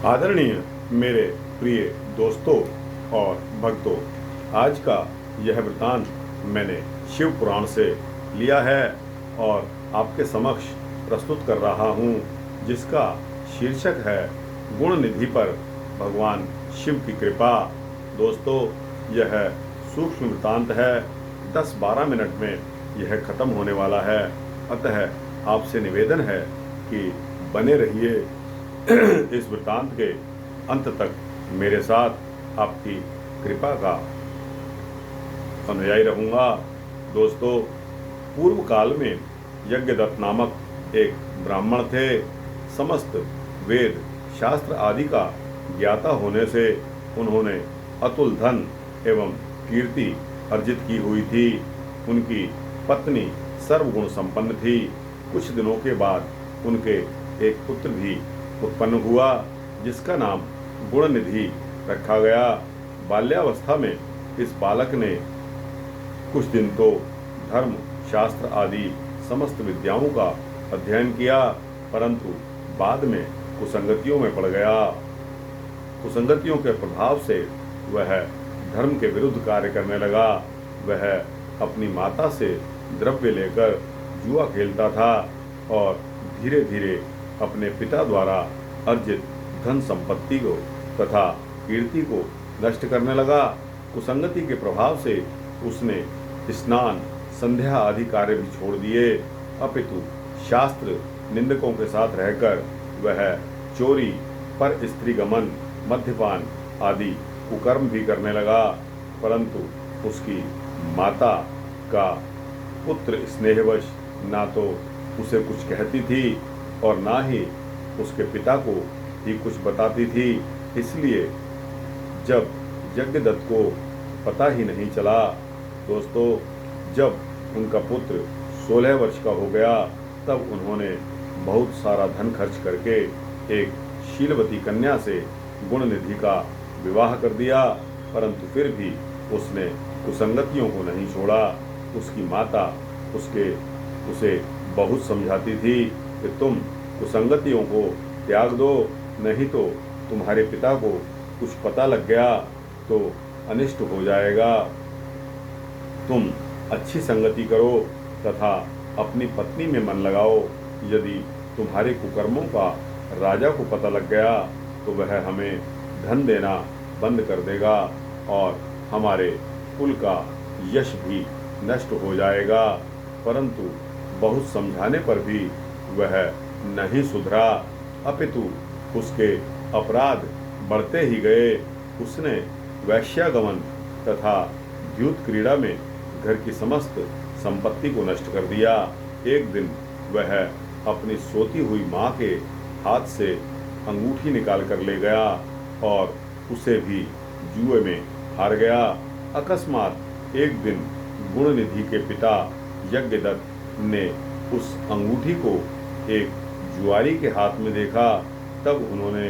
आदरणीय मेरे प्रिय दोस्तों और भक्तों, आज का यह वृतांत मैंने शिव पुराण से लिया है और आपके समक्ष प्रस्तुत कर रहा हूँ, जिसका शीर्षक है गुण निधि पर भगवान शिव की कृपा। दोस्तों, यह सूक्ष्म वृतांत है। 10-12 मिनट में यह खत्म होने वाला है, अतः आपसे निवेदन है कि बने रहिए इस वृतांत के अंत तक मेरे साथ। आपकी कृपा का अनुयायी रहूंगा। दोस्तों, पूर्व काल में यज्ञदत्त नामक एक ब्राह्मण थे। समस्त वेद शास्त्र आदि का ज्ञाता होने से उन्होंने अतुल धन एवं कीर्ति अर्जित की हुई थी। उनकी पत्नी सर्वगुण संपन्न थी। कुछ दिनों के बाद उनके एक पुत्र भी उत्पन्न हुआ, जिसका नाम गुणनिधि रखा गया। बाल्यावस्था में इस बालक ने कुछ दिन तो धर्म शास्त्र आदि समस्त विद्याओं का अध्ययन किया, परंतु बाद में कुसंगतियों में पड़ गया। कुसंगतियों के प्रभाव से वह धर्म के विरुद्ध कार्य करने लगा। वह अपनी माता से द्रव्य लेकर जुआ खेलता था और धीरे धीरे अपने पिता द्वारा अर्जित धन संपत्ति को तथा कीर्ति को नष्ट करने लगा। कुसंगति के प्रभाव से उसने स्नान संध्या आदि कार्य भी छोड़ दिए, अपितु शास्त्र निंदकों के साथ रहकर वह चोरी, पर स्त्री गमन, मद्यपान आदि कुकर्म भी करने लगा। परंतु उसकी माता का पुत्र स्नेहवश ना तो उसे कुछ कहती थी और ना ही उसके पिता को ही कुछ बताती थी। इसलिए जब यज्ञदत्त को पता ही नहीं चला, दोस्तों, जब उनका पुत्र 16 वर्ष का हो गया, तब उन्होंने बहुत सारा धन खर्च करके एक शीलवती कन्या से गुणनिधि का विवाह कर दिया। परंतु फिर भी उसने कुसंगतियों को नहीं छोड़ा। उसकी माता उसे बहुत समझाती थी कि तुम कुसंगतियों को त्याग दो, नहीं तो तुम्हारे पिता को कुछ पता लग गया तो अनिष्ट हो जाएगा। तुम अच्छी संगति करो तथा अपनी पत्नी में मन लगाओ। यदि तुम्हारे कुकर्मों का राजा को पता लग गया तो वह हमें धन देना बंद कर देगा और हमारे कुल का यश भी नष्ट हो जाएगा। परंतु बहुत समझाने पर भी वह नहीं सुधरा, अपितु उसके अपराध बढ़ते ही गए। उसने वैश्यागमन तथा द्यूत क्रीड़ा में घर की समस्त संपत्ति को नष्ट कर दिया। एक दिन वह अपनी सोती हुई माँ के हाथ से अंगूठी निकाल कर ले गया और उसे भी जुए में हार गया। अकस्मात एक दिन गुणनिधि के पिता यज्ञदत्त ने उस अंगूठी को एक जुआरी के हाथ में देखा। तब उन्होंने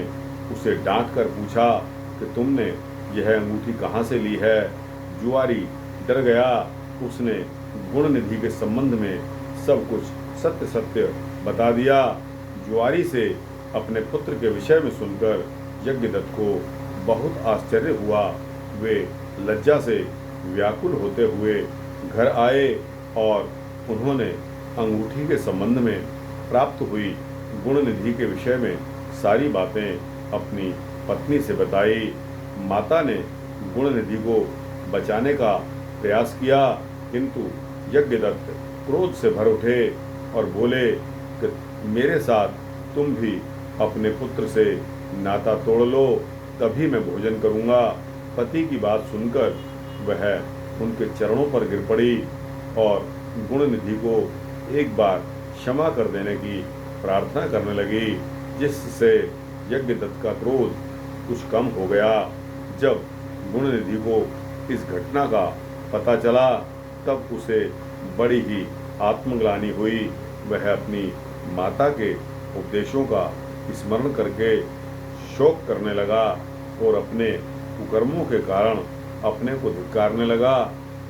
उसे डांट कर पूछा कि तुमने यह अंगूठी कहाँ से ली है। जुआरी डर गया। उसने गुणनिधि के संबंध में सब कुछ सत्य सत्य बता दिया। जुआरी से अपने पुत्र के विषय में सुनकर यज्ञदत्त को बहुत आश्चर्य हुआ। वे लज्जा से व्याकुल होते हुए घर आए और उन्होंने अंगूठी के संबंध में प्राप्त हुई गुणनिधि के विषय में सारी बातें अपनी पत्नी से बताई। माता ने गुणनिधि को बचाने का प्रयास किया, किंतु यज्ञदत्त क्रोध से भर उठे और बोले कि मेरे साथ तुम भी अपने पुत्र से नाता तोड़ लो, तभी मैं भोजन करूंगा। पति की बात सुनकर वह उनके चरणों पर गिर पड़ी और गुणनिधि को एक बार क्षमा कर देने की प्रार्थना करने लगी, जिससे यज्ञदत्त का क्रोध कुछ कम हो गया। जब गुणनिधि को इस घटना का पता चला, तब उसे बड़ी ही आत्मग्लानि हुई। वह अपनी माता के उपदेशों का स्मरण करके शोक करने लगा और अपने कुकर्मों के कारण अपने को धिक्कारने लगा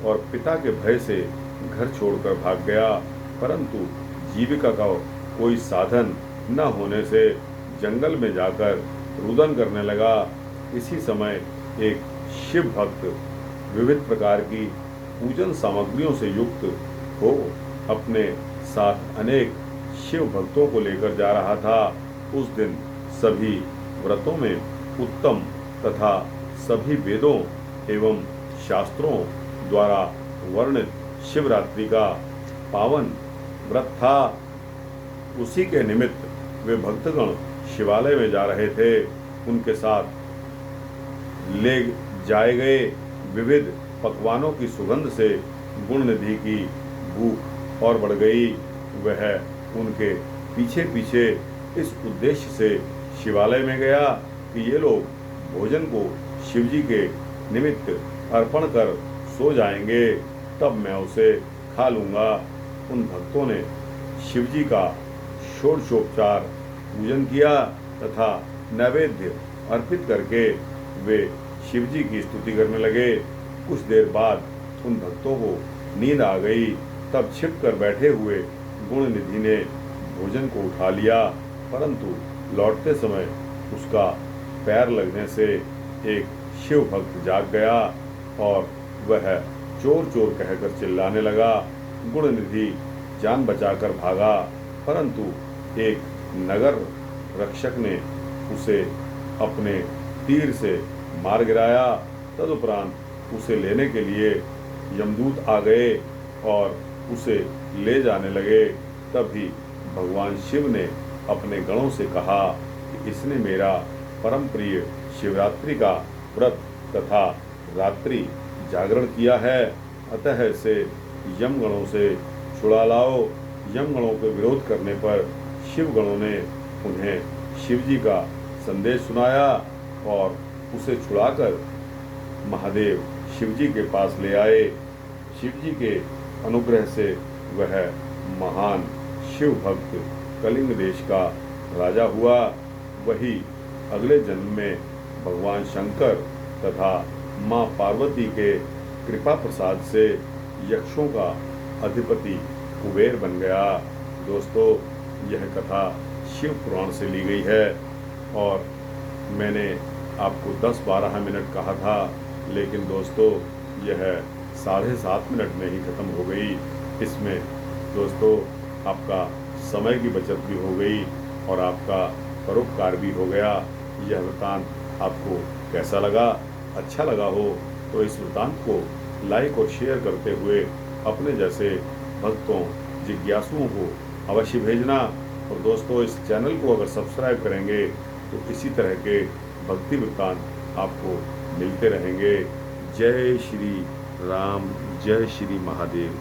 और पिता के भय से घर छोड़कर भाग गया। परंतु जीविका का कोई साधन न होने से जंगल में जाकर रुदन करने लगा। इसी समय एक शिव भक्त विविध प्रकार की पूजन सामग्रियों से युक्त हो अपने साथ अनेक शिव भक्तों को लेकर जा रहा था। उस दिन सभी व्रतों में उत्तम तथा सभी वेदों एवं शास्त्रों द्वारा वर्णित शिवरात्रि का पावन व्रत था। उसी के निमित्त वे भक्तगण शिवालय में जा रहे थे। उनके साथ ले जाए गए विविध पकवानों की सुगंध से गुण निधि की भूख और बढ़ गई। वह उनके पीछे पीछे इस उद्देश्य से शिवालय में गया कि ये लोग भोजन को शिवजी के निमित्त अर्पण कर सो जाएंगे, तब मैं उसे खा लूँगा। उन भक्तों ने शिवजी का षोडशोपचार पूजन किया तथा नैवेद्य अर्पित करके वे शिवजी की स्तुति करने लगे। कुछ देर बाद उन भक्तों को नींद आ गई। तब छिप कर बैठे हुए गुण निधि ने भोजन को उठा लिया, परंतु लौटते समय उसका पैर लगने से एक शिव भक्त जाग गया और वह चोर चोर कहकर चिल्लाने लगा। गुण निधि जान बचाकर भागा, परंतु एक नगर रक्षक ने उसे अपने तीर से मार गिराया। तदुपरांत उसे लेने के लिए यमदूत आ गए और उसे ले जाने लगे। तभी भगवान शिव ने अपने गणों से कहा कि इसने मेरा परम प्रिय शिवरात्रि का व्रत तथा रात्रि जागरण किया है, अतः इसे यमगणों से छुड़ा लाओ। यमगणों के विरोध करने पर शिवगणों ने उन्हें शिवजी का संदेश सुनाया और उसे छुड़ाकर महादेव शिवजी के पास ले आए। शिवजी के अनुग्रह से वह महान शिव भक्त कलिंग देश का राजा हुआ। वही अगले जन्म में भगवान शंकर तथा माँ पार्वती के कृपा प्रसाद से यक्षों का अधिपति कुबेर बन गया। दोस्तों, यह कथा शिव पुराण से ली गई है और मैंने आपको 10-12 मिनट कहा था, लेकिन दोस्तों यह 7.5 मिनट में ही ख़त्म हो गई। इसमें दोस्तों आपका समय की बचत भी हो गई और आपका परोपकार भी हो गया। यह वृतांत आपको कैसा लगा? अच्छा लगा हो तो इस वृतांत को लाइक और शेयर करते हुए अपने जैसे भक्तों, जिज्ञासुओं को अवश्य भेजना। और दोस्तों, इस चैनल को अगर सब्सक्राइब करेंगे तो इसी तरह के भक्ति वृत्तांत आपको मिलते रहेंगे। जय श्री राम, जय श्री महादेव।